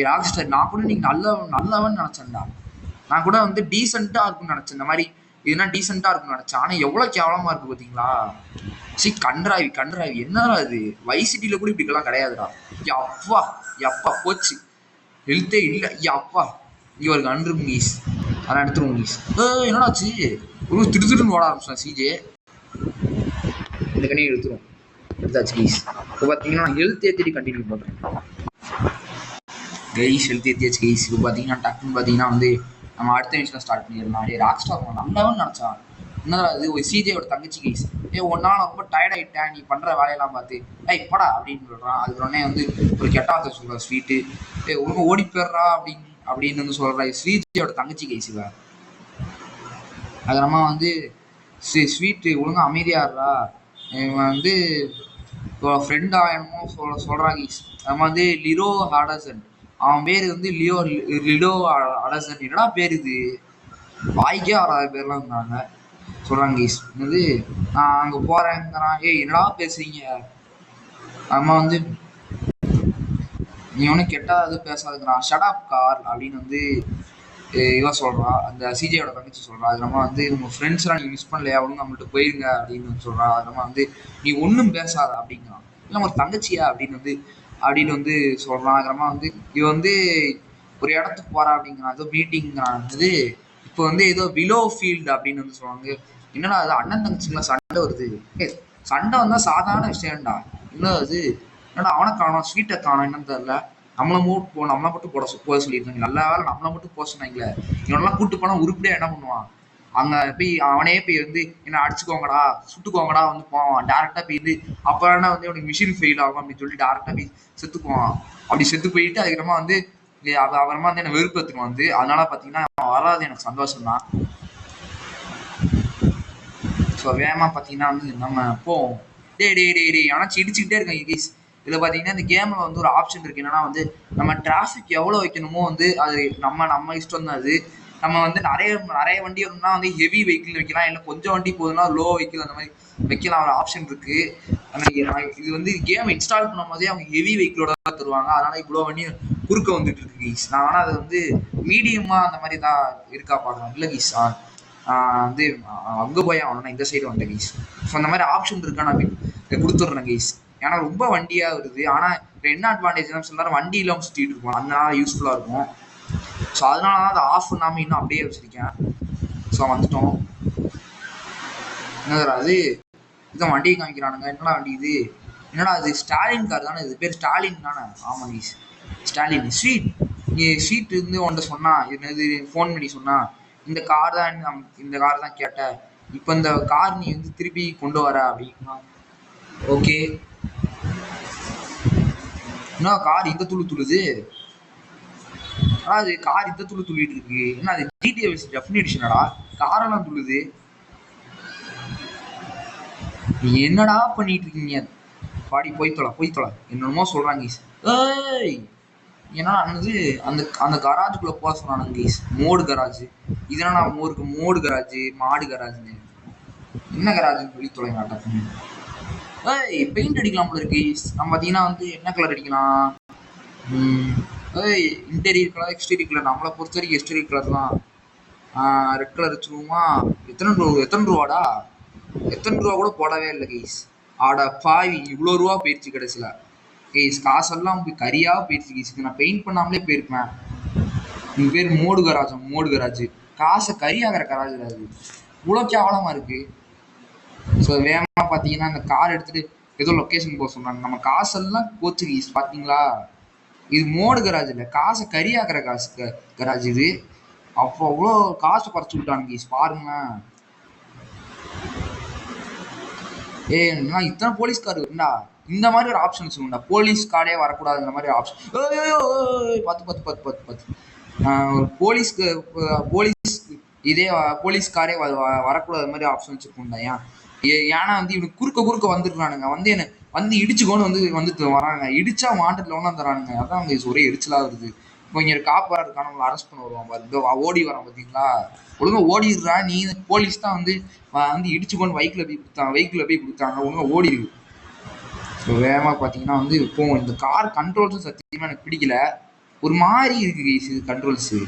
Speaker 1: ராக்ஸ்டார் நான் கூட நீங்கள் நல்லவன் நினச்சேன்டா. நான் கூட வந்து டீசெண்டாக இருக்குன்னு நினச்சேன். இந்த மாதிரி இதுனா டீசெண்டாக இருக்குன்னு நினச்சேன். ஆனால் எவ்வளோ கேவலமாக இருக்குது பார்த்தீங்களா? சரி கன்றாவி என்னடா இது? வைசிட்டியில் கூட இப்படிக்கெல்லாம் கிடையாதுடா. அப்பா எப்பா போச்சு, ஹெல்த்தே இல்லை. அப்பா இங்கே ஒரு கன்று மீஸ், அதெல்லாம் எடுத்துருவோம் மீஸ். என்னடாச்சு ஒரு திருத்துன்னு ஓட ஆரம்பிச்சேன் சிஜே. இந்த கண்ணியை எடுத்தாச்சு மீஸ். இப்போ பார்த்தீங்கன்னா ஹெல்த் ஏற்றிட்டு கண்டினியூ பண்ணுறேன் கைஸ். Health ஏற்றியாச்சு guys. இப்போ பார்த்தீங்கன்னா டக்குன்னு பார்த்தீங்கன்னா வந்து நம்ம அடுத்த நிமிஷம் ஸ்டார்ட் பண்ணிடலாம். ராக்ஸ்டார் நல்லவன் நினச்சா என்னடா இது? ஒரு சிஜேயோட தங்கச்சி கைஸ். ஒன்னால ரொம்ப டயர்ட் ஆகிட்டேன் நீ பண்ணுற வேலையெல்லாம் பார்த்து, படா அப்படின்னு சொல்கிறான். அதுக்கு வந்து ஒரு கெட்ட வார்த்தை சொல்கிறான் ஸ்வீட்டு. ஒழுங்கு ஓடி போயிடுறா அப்படின்னு வந்து சொல்கிறா ஸ்ரீஜியோட தங்கச்சி கைஸ். இவ அதுக்கப்புறமா வந்து ஸ்வீட்டு ஒழுங்காக அமைதியாடுறா, இவன் வந்து ஃப்ரெண்டா என்னமோ சொல்கிறான் கைஸ். நம்ம வந்து லிரோ ஹாடசன், அவன் பேர் வந்து லிடோ அடசன். என்னடா பேர் இது? வாய்க்கே வராத பேர்லாம் இருந்தாங்க சொல்கிறாங்க கைஸ். என்னது நான் அங்கே போகிறேங்கிறான். என்னடா பேசுறீங்க? நம்ம வந்து நீ ஒன்றும் கெட்டால் அது பேசாதுங்கிறான். ஷடாப் கார் அப்படின்னு வந்து இவன் சொல்கிறா, அந்த சிஜேயோட தங்கச்சி சொல்கிறா. அது நம்ம வந்து உங்கள் ஃப்ரெண்ட்ஸ்லாம் நீ மிஸ் பண்ணலையா, ஒழுங்கு நம்மள்ட்ட போயிருங்க அப்படின்னு சொல்கிறா. அது நம்ம வந்து நீ ஒன்றும் பேசாத அப்படிங்கிறான். இல்லை ஒரு தங்கச்சியா அப்படின்னு வந்து சொல்கிறான். அதுக்கப்புறமா வந்து இவன் வந்து ஒரு இடத்துக்கு போகிறா அப்படிங்கிறான், ஏதோ மீட்டிங்கிறான். வந்து இப்போ வந்து ஏதோ விலோ ஃபீல்டு அப்படின்னு வந்து சொல்லுவாங்க. என்னடா அது அண்ணன் தங்கச்சிங்களா சண்டை வருது? சண்டை வந்தால் சாதாரண விஷயம்டா. என்ன அது? என்னடா அவனை காணும், ஸ்வீட்டை காணும், என்னன்னு தெரில. நம்மளை மட்டும் போக சொல்லியிருக்காங்க. நல்ல வேலை நம்மளை மட்டும் போக சொன்னாங்களே. இவனெல்லாம் கூப்பிட்டு போனால் உருப்படியாக என்ன பண்ணுவான்? அங்கே போய் அவனே போய் வந்து என்ன அடிச்சுக்கோங்கடா சுட்டுக்கோங்கடா வந்து போவான் டேரெக்டாக போய் வந்து. அப்புறம் வந்து அவனுக்கு மிஷின் ஃபெயில் ஆகும் அப்படின்னு சொல்லி டேரெக்டாக போய் செத்து போவான். அப்படி செத்து போயிட்டு அதுக்கப்புறமா வந்து அப்புறமா வந்து என்ன வெறுப்பேற்றுவான் வந்து. அதனால பார்த்தீங்கன்னா அவன் வராது எனக்கு சந்தோஷம் தான். ஸோ வேகமாக பார்த்தீங்கன்னா வந்து நம்ம போவோம். டே ஆனால் இடிச்சுக்கிட்டே இருக்கேன் கைஸ். இதில் பார்த்தீங்கன்னா இந்த கேமில் வந்து ஒரு ஆப்ஷன் இருக்குது. என்னன்னா வந்து நம்ம டிராஃபிக் எவ்வளோ வைக்கணுமோ வந்து அது நம்ம இஷ்டம் தான். அது நம்ம வந்து நிறைய வண்டி வரணும்னா வந்து ஹெவி வெஹிக்கிள் வைக்கலாம், இல்லை கொஞ்சம் வண்டி போகுதுன்னா லோ வெஹிக்கிள் அந்த மாதிரி வைக்கலாம். ஒரு ஆப்ஷன் இருக்குது. ஆனால் இது வந்து கேம் இன்ஸ்டால் பண்ணும் போதே அவங்க ஹெவி வெஹிக்கிளோட தான் தருவாங்க. அதனால் இவ்வளோ வண்டி குறுக்க வந்துட்டு இருக்கு கீஸ். நான் ஆனால் அது வந்து மீடியமாக அந்த மாதிரி தான் இருக்கா பார்க்குறேன். இல்லை கீஸ் வந்து அங்கே போய் ஆகணும், இந்த சைடு வந்துட்டேன் கைஸ். ஸோ அந்த மாதிரி ஆப்ஷன் இருக்கா நான் கொடுத்துட்றேன் கைஸ். ஏன்னா ரொம்ப வண்டியாக வருது. ஆனால் இப்போ என்ன அட்வான்டேஜ் சொல்லாரு, வண்டி இல்லாமல் சுற்றிட்டு இருக்கோம், அதனால யூஸ்ஃபுல்லாக இருக்கும். ஸோ அதனால தான் அதை ஆஃப் பண்ணாமல் இன்னும் அப்படியே வச்சுருக்கேன். ஸோ வந்துட்டோம். என்னடா அது, இதுதான் வண்டியை காமிக்கிறானுங்க. என்னடா வண்டி இது, என்னடா அது ஸ்டாலின் கார் தானே, இது பேர் ஸ்டாலின் தானே? ஆமாம் கைஸ், ஸ்டாலின் ஸ்வீட். இங்கே ஸ்வீட் இருந்து உன்ட்ட சொன்னா, என்னது ஃபோன் பண்ணி சொன்னா, இந்த கார் தான் கேட்டேன், இப்போ இந்த கார் நீ வந்து திருப்பி கொண்டு வர அப்படின்னா. ஓகே, என்ன கார் இந்த துள்ளுது, ஆனால் அது கார் இந்த துள்ளிட்டு இருக்கு. என்ன அது GTA டெஃபினேஷனடா, காரெல்லாம் துள்ளுது. என்னடா பண்ணிட்டு இருக்கீங்க, பாடி போய் தொலை என்னமோ சொல்றாங்க கைஸ். ஏய் ஏன்னா அன்னது அந்த கராஜுக்குள்ள போக சொன்னானுங்க கைஸ், மோடு கராஜ். இதனா மோடு கராஜ், மாடு கராஜ்னு என்ன கராஜ்னு சொல்லி தொலைங்க. ஏய் பெயிண்ட் அடிக்கலாம் போல இருக்கு கைஸ். நம்ம பார்த்தீங்கன்னா வந்து என்ன கலர் அடிக்கலாம், ஏய் இன்டீரியர் கலர் எக்ஸ்டீரியர் கலர். நம்மளை பொறுத்த வரைக்கும் எக்ஸ்டீரியர் கலர் தான். ரெட் கலர் வச்சுருவோமா? எத்தனை ரூபாடா, எத்தனை ரூபா கூட போடவே இல்லை கைஸ். ஆடா பாவி, இவ்வளோ ரூபா போயிடுச்சு கடைசியில் கைஸ். காசெல்லாம் போய் கரியாக போயிடுச்சு கைஸ். நான் பெயிண்ட் பண்ணாமலே போயிருப்பேன். உங்கள் பேர் மோடு கராஜ். காசை கரியாகிற கராஜ் அது, இவ்வளோ கேவலமாக இருக்குது. ஸோ வேகமாக பார்த்தீங்கன்னா அந்த கார் எடுத்துகிட்டு ஏதோ லொக்கேஷன் போக சொன்னாங்க. நம்ம காசெல்லாம் போச்சு கைஸ், பார்த்தீங்களா? இது மோடு கராஜ் இல்லை, காசை கரியாகிற கராஜ் இது. அப்போ அவ்வளோ காசை குறைச்சி விட்டானுங்க கைஸ், பாருங்க. நான் இத்தனை போலீஸ்கார் இருக்குண்டா, இந்த மாதிரி ஒரு ஆப்ஷன் வச்சுக்கோண்டா, போலீஸ் கார்டே வரக்கூடாதுங்கிற மாதிரி ஆப்ஷன். பத்து போலீஸ் இதே போலீஸ்காரே வரக்கூடாது மாதிரி ஆப்ஷன் வச்சுருக்கோண்டா. ஏன்னா வந்து இவனுக்கு குறுக்க வந்துருக்கானுங்க, வந்து என்ன வந்து இடிச்சுக்கோன்னு வந்து வராங்க. இடிச்சா வாண்டட்ல ஒன்றா தரானுங்க. அதான் அவங்க ஒரே எரிச்சலாக வருது. இப்போ இங்கே காப்பாக இருக்கான நம்மளை அரெஸ்ட் பண்ண வருவான் பாரு, ஓடி வரான் பார்த்தீங்களா? ஒழுங்கா ஓடிடுறா நீ. போலீஸ் தான் வந்து இடிச்சுக்கொண்டு வெஹிக்கிளில் போய் கொடுத்தாங்க, ஒழுங்கா ஓடிடுது. ஸோ வேகமாக பார்த்தீங்கன்னா வந்து இப்போ இந்த கார் கண்ட்ரோல்ஸும் சத்தியமாக எனக்கு பிடிக்கல, ஒரு மாதிரி இருக்கு கைஸ் இது கண்ட்ரோல்ஸு.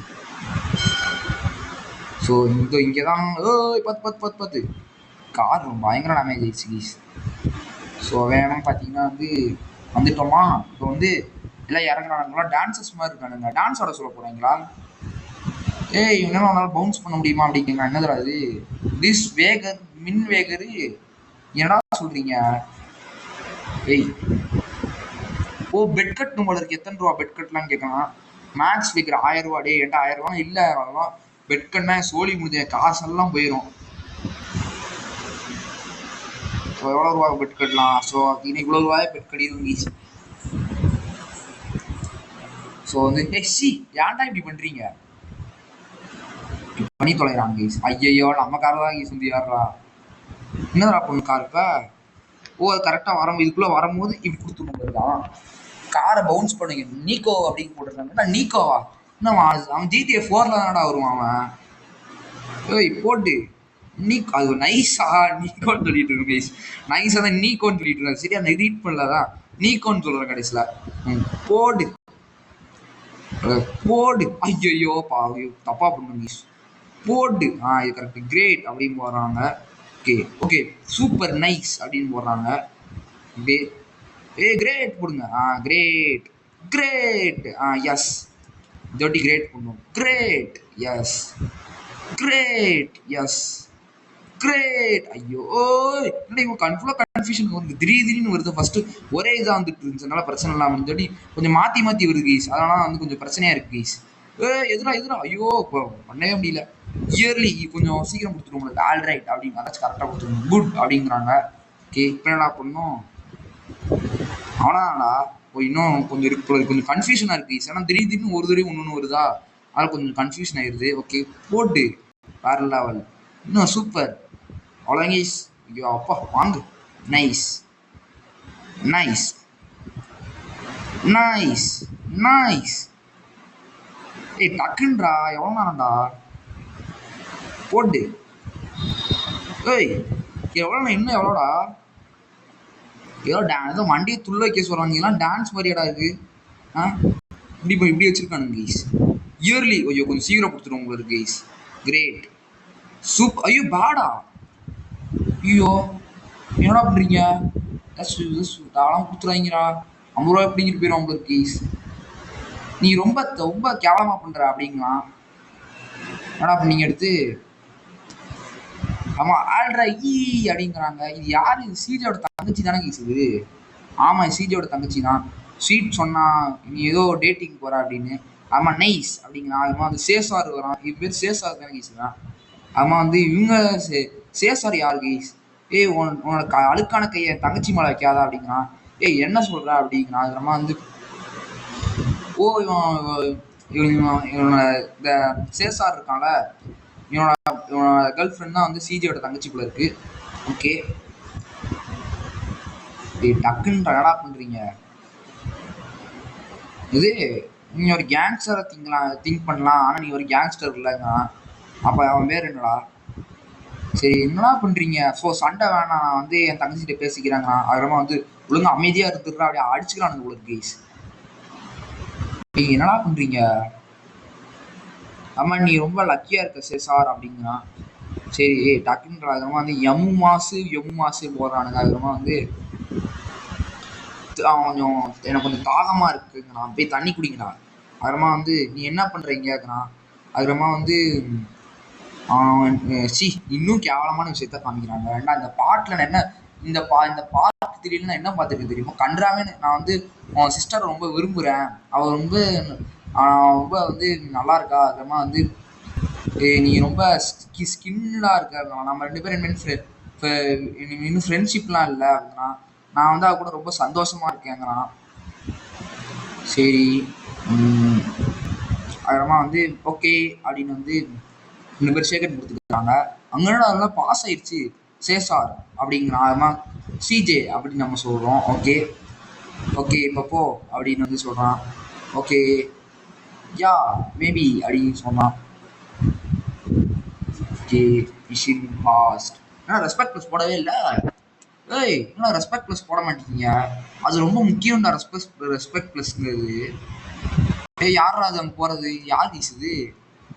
Speaker 1: ஸோ இங்கே தான் பத்து கார் பயங்கர டேமேஜ் ஆயிடுச்சு கைஸ். ஸோ வேகமாக பார்த்தீங்கன்னா வந்து வந்துட்டோமா. இப்போ வந்து எல்லாம் இறங்குறானுங்களா, டான்ஸஸ் மாதிரி இருக்கானுங்க. டான்ஸ் ஆட சொல்ல போகிறாங்களா? ஏய் இவங்களாம் அவனால் பவுன்ஸ் பண்ண முடியுமா அப்படிங்க. என்னதுடா இது, திஸ் வேகர் மின் வேகரு, என்னடா சொல்கிறீங்க? ஏய் ஓ பெட் கட் நம்மளுக்கு எத்தனை ரூபா பெட் கட்லான்னு கேட்கலாம். மேக்ஸ் வைக்கிற 1000 ரூபா. டே என்கிட்ட 1000 ரூபா இல்லை, அதெல்லாம் பெட் கட்னா சோழி முடிஞ்ச காசெல்லாம் போயிடும். ஸோ எவ்வளோ ரூபா பெட் கட்டலாம்? ஸோ இன்னும் இவ்வளோ ரூபாயே பெட் கட்டிடுங்க. ஸோ வந்து ஏன்டா இப்படி பண்ணுறீங்க, பண்ணி தொலைகிறாங்க கைஸ். ஐயோ நம்ம கார் தான் கைஸ் வந்து ஏறா. என்னடா பொண்ணு கார் இப்போ? ஓ அது கரெக்டாக இதுக்குள்ளே வரும்போது இப்படி கொடுத்துருவோம் தான். காரை பவுன்ஸ் பண்ணுங்க, நீக்கோ அப்படின்னு போட்டுருக்காங்க. நீக்கோவா? இன்னும் அவன் GTA 4 தானடா வருவான் அவன். ஏய் போட்டு நீக்கோ, அது நைஸா நீக்கோன்னு சொல்லிட்டு இருக்கேன் கைஸ். நைஸாக தான் நீக்கோன்னு சொல்லிட்டு இருக்காங்க. சரியா நான் ரீட் பண்ணலதான் நீக்கோன்னு சொல்கிறேன் கடைசியில். போடு ஐயோ பாவி தப்பா பண்ணுங்க கைஸ். போடு இது கரெக்ட். கிரேட் அப்படின்னு போடுறாங்க. ஓகே சூப்பர் நைஸ் அப்படின்னு போடுறாங்க. கிரேட் போடுங்க. Grade S. ஜோட்டி கிரேட் பண்ணும். கிரேட் ஐயோ கன்ஃபியூஷன் வருது, திடீர்னு வருது. ஃபர்ஸ்ட் ஒரே இதாக வந்துட்டு இருந்துச்சு, அதனால பிரச்சனை இல்லாமல் சொல்லி கொஞ்சம் மாற்றி வருது கைஸ். அதனால வந்து கொஞ்சம் பிரச்சனையா இருக்கு கைஸ். எதுனா ஐயோ பண்ணவே முடியல. இயர்லி கொஞ்சம் சீக்கிரம் கொடுத்துருவோம் உங்களுக்கு. ஆல்ரைட் அப்படின்னு அதாச்சும் கரெக்டாக கொடுத்துருவோம். குட் அப்படிங்கிறாங்க. ஓகே இப்போ என்ன பண்ணோம், அவனாடா இன்னும் கொஞ்சம் இருக்கு, கொஞ்சம் கன்ஃபியூஷனாக இருக்கு கைஸ். ஏன்னா திடீர்னு ஒரு தடவை ஒன்று வருதா, அதனால கொஞ்சம் கன்ஃபியூஷன் ஆயிடுது. ஓகே போட்டு வேற லெவல், இன்னும் சூப்பர். அவ்வளோதாங்க கைஸ். ஐயோ அப்பா வாங்க. நைஸ் ஏய் டக்குன்றா, எவ்வளோ நேரம்டா போட்டு. ஏய் எவ்வளோண்ணா, இன்னும் எவ்வளோடா? ஏதோ வண்டியை துள்ள வைக்க சொல்கிறாங்க, டான்ஸ் மாதிரியாடா இருக்கு. இப்படி வச்சிருக்கானுங்க கைஸ். இயர்லி ஐயோ கொஞ்சம் சீக்கிரம் கொடுத்துருவோம் உங்களுக்கு கைஸ். கிரேட் ஐயோ பேடா. ஐயோ என்னடா பண்றீங்க? தாளாம் கொடுத்துறாங்கடா. 50 ரூபா எப்படிங்கிட்டு போயிடும் உங்களுக்கு கேஸ். நீ ரொம்ப ரொம்ப கேவலமா பண்ற அப்படிங்களா? என்னடா பண்ணீங்க எடுத்து? ஆமா ஆல்ரா ஈ அப்படிங்கிறாங்க. இது யாரு? இது சிஜோட தங்கச்சி தானே கேசுது. ஆமா சிஜோட தங்கச்சி தான். ஸ்வீட் சொன்னா நீ ஏதோ டேட்டிங் போற அப்படின்னு. ஆமா நைஸ் அப்படிங்களா? அதுமா வந்து சேசார் வரான். இது பேர் சேசார் தானே கேசுதான். ஆமா வந்து இவங்க சேசார் யாரு கேஸ்? ஏய் உன்னோட அழுக்கான கையை தங்கச்சி மேல வைக்காதா அப்படிங்கிறான். ஏய் என்ன சொல்ற அப்படிங்கிறான். அதுமா வந்து ஓ இவனோட இந்த சேசார் இருக்கான்ல, இவனோட கேர்ள் ஃப்ரெண்ட் தான் வந்து சிஜியோட தங்கச்சிக்குள்ள இருக்கு. ஓகே டக்குன்னு டயர்டா பண்றீங்க. இது நீங்க ஒரு கேங்ஸ்டரை திங்க் பண்ணலாம். ஆனா நீ ஒரு கேங்ஸ்டர் இல்லைங்க. அப்ப அவன் பேர் என்னடா? சரி என்னடா பண்றீங்க? ஸோ சண்டை வேணாம், நான் வந்து என் தங்கச்சிட்ட பேசிக்கிறாங்க. அதுக்கப்புறமா வந்து ஒழுங்கா அமைதியா இருந்துடுறா, அப்படியே அடிச்சுக்கிறானுங்க உங்களுக்கு கேஸ். நீங்க என்னடா பண்றீங்க? ஆமா நீ ரொம்ப லக்கியா இருக்க சேசார் அப்படிங்கிறான். சரி டக்குன்ற அதுக்கப்புறமா வந்து எம்மு மாசு போடுறானுங்க. அதுக்கப்புறமா வந்து கொஞ்சம் எனக்கு கொஞ்சம் தாகமா இருக்குங்கண்ணா, போய் தண்ணி குடிங்கண்ணா. அதுக்கப்புறமா வந்து நீ என்ன பண்றீங்கண்ணா? அதுக்கப்புறமா வந்து இன்னும் கேவலமான விஷயத்த காமிக்கிறாங்க. ஏன்னா இந்த பாட்டுல என்ன இந்த பாட்டு திடீர்னு என்ன பார்த்துருக்கு தெரியுமா? கன்றாவே நான் வந்து உன் சிஸ்டர் ரொம்ப விரும்புறேன், அவ ரொம்ப ரொம்ப வந்து நல்லா இருக்கா. அதுக்கப்புறமா வந்து நீ ரொம்ப ஸ்கின்னா இருக்க, நம்ம 2 பேரும் இன்னும் ஃப்ரெண்ட்ஷிப்லாம் இல்லை அப்படின்னா, நான் வந்து அவ கூட ரொம்ப சந்தோஷமா இருக்கேங்கிறான். சரி அதுக்கப்புறமா வந்து ஓகே அப்படின்னு வந்து 2 பேர் ஷேக்கெட் கொடுத்துருக்காங்க. அங்கே அதெல்லாம் பாஸ் ஆயிடுச்சு சேசார் அப்படிங்கிறான். அதுமா சிஜே அப்படின்னு நம்ம சொல்கிறோம். ஓகே ஓகே இப்போ போ அப்படின்னு வந்து சொல்கிறான். ஓகே யா மேபி அப்படின்னு சொன்னான். Okay mission passed. ஏன்னா ரெஸ்பெக்ட் ப்ளஸ் போடவே இல்லை. ஏய் என்ன ரெஸ்பெக்ட் ப்ளஸ் போட மாட்டேங்க? அது ரொம்ப முக்கியம்டா ரெஸ்பெக்ட் ப்ளஸ்ங்கிறது. ஏய் யாரா அது அங்கே போகிறது? யார் வீசுது?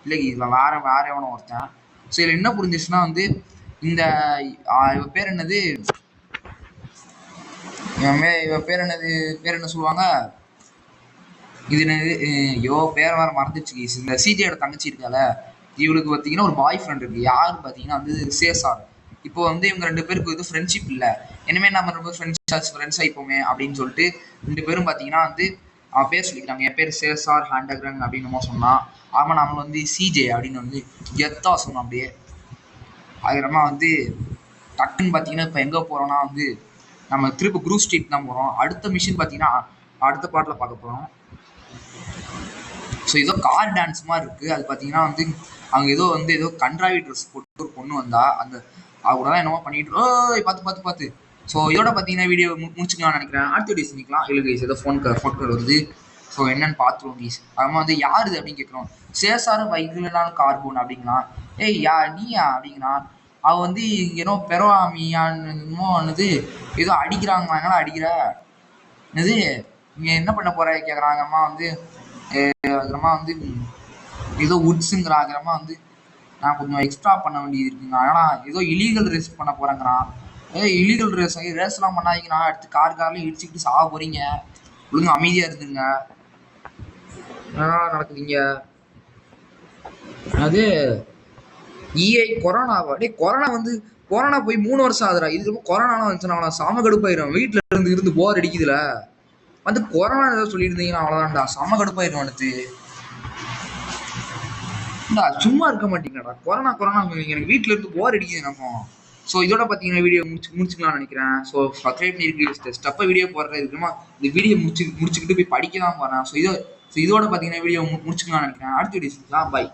Speaker 1: இல்லை இதில் வேற எவனோ ஒருத்தன். ஸோ இதில் என்ன புரிஞ்சிச்சுன்னா வந்து இந்த இவ பேர் என்னது? இவ பேர் என்ன சொல்லுவாங்க? இது என்னது? ஐயோ பேர் வேற மறந்துச்சு கேஸ். இந்த சிஜியோட தங்கச்சி இருக்கால, இவளுக்கு பார்த்தீங்கன்னா ஒரு பாய் ஃப்ரெண்ட் இருக்கு. யாருன்னு பார்த்தீங்கன்னா வந்து சேசார். இப்போ வந்து இவங்க 2 பேருக்கு வந்து ஃப்ரெண்ட்ஷிப் இல்லை. இனிமே நம்ம ரொம்ப ஃப்ரெண்ட்ஸ் ஆயிப்போமே அப்படின்னு சொல்லிட்டு 2 பேரும் பார்த்தீங்கன்னா வந்து அவன் பேர் சொல்லிக்கிறாங்க. என் பேர் சேசார் ஹேண்டக்ரன் அப்படின்னு நம்ம சொன்னான். அவன் நம்ம வந்து சிஜே அப்படின்னு வந்து கெத்தா சொன்னான் அப்படியே. அதுக்கப்புறமா வந்து டக்குன்னு பார்த்தீங்கன்னா இப்போ எங்கே போகிறோம்னா வந்து நம்ம திரும்ப குரூப் ஸ்ட்ரீட் தான் போகிறோம். அடுத்த மிஷின் பார்த்தீங்கன்னா அடுத்த பாட்டில் பார்க்க போகிறோம். ஸோ ஏதோ கார் டான்ஸ் மாதிரி இருக்குது. அது பார்த்தீங்கன்னா வந்து அவங்க ஏதோ கன்றாவி ட்ரெஸ் போட்டு ஒரு பொண்ணு வந்தா, அந்த அவ கூட தான் என்னமோ பண்ணிட்டு பார்த்து. ஸோ இதோட பார்த்தீங்கன்னா வீடியோ முடிச்சுக்கலாம்னு நினைக்கிறேன். அடுத்த வீடியோ செஞ்சுக்கலாம். இல்லை கைஸ் ஏதோ ஃபோன் கால் வருது. ஸோ என்னன்னு பார்த்துருவோம் கைஸ். அதுமா வந்து யார் இது அப்படின்னு கேட்குறோம். சேசாரும் வைகுலனாலும் கார்போன் அப்படிங்களாம். ஏய் நீயா அப்படிங்கிறான். அவள் வந்து ஏன்னோ பெரோமியான்னு ஏதோ அடிக்கிறாங்க. என்னால அடிக்கிற என்னது நீங்கள் என்ன பண்ண போகிற கேட்குறாங்க. அம்மா வந்து அதுக்கப்புறமா வந்து ஏதோ உட்ஸுங்கிறாங்கிறமா வந்து நான் கொஞ்சம் எக்ஸ்ட்ரா பண்ண வேண்டியது இருக்குங்க. ஆனால் ஏதோ இலீகல் ரேஸ் பண்ண போகிறேங்கிறான். இலீகல் ரேஸ்லாம் பண்ணாதீங்கண்ணா, அடுத்து கார்லாம் இடிச்சுக்கிட்டு சாக போகிறீங்க. ஒழுங்கு அமைதியாக இருந்துங்க. நடக்குதுங்க அது கொரோனாவா? கொரோனா போய் 3 வருஷம் ஆகுதுடா. இதுக்கு கொரோனாலாம் வந்துச்சுன்னா சாம கடுப்பாயிரும். வீட்டில் இருந்து போர் அடிக்குதுல, வந்து கொரோனா ஏதாவது சொல்லியிருந்தீங்கன்னா அவ்வளோதான்டா, செம கடுப்பாயிரும். அடுத்து சும்மா இருக்க மாட்டீங்கடா. கொரோனா எனக்கு வீட்டில் இருந்து போர் அடிக்குது நம்ம. ஸோ இதோட பார்த்தீங்கன்னா வீடியோ முடிச்சுக்கலாம்னு நினைக்கிறேன். ஸோ சப்ஸ்கிரைப் பண்ணிருக்கு ஸ்டெப்பை வீடியோ போடுறது இருக்குமா, இந்த வீடியோ முடிச்சுக்கிட்டு போய் படிக்க தான் போகிறேன். ஸோ இதோட பார்த்தீங்கன்னா வீடியோ முடிச்சுக்கலாம்னு நினைக்கிறேன். அடுத்த வீடியோ பாய்.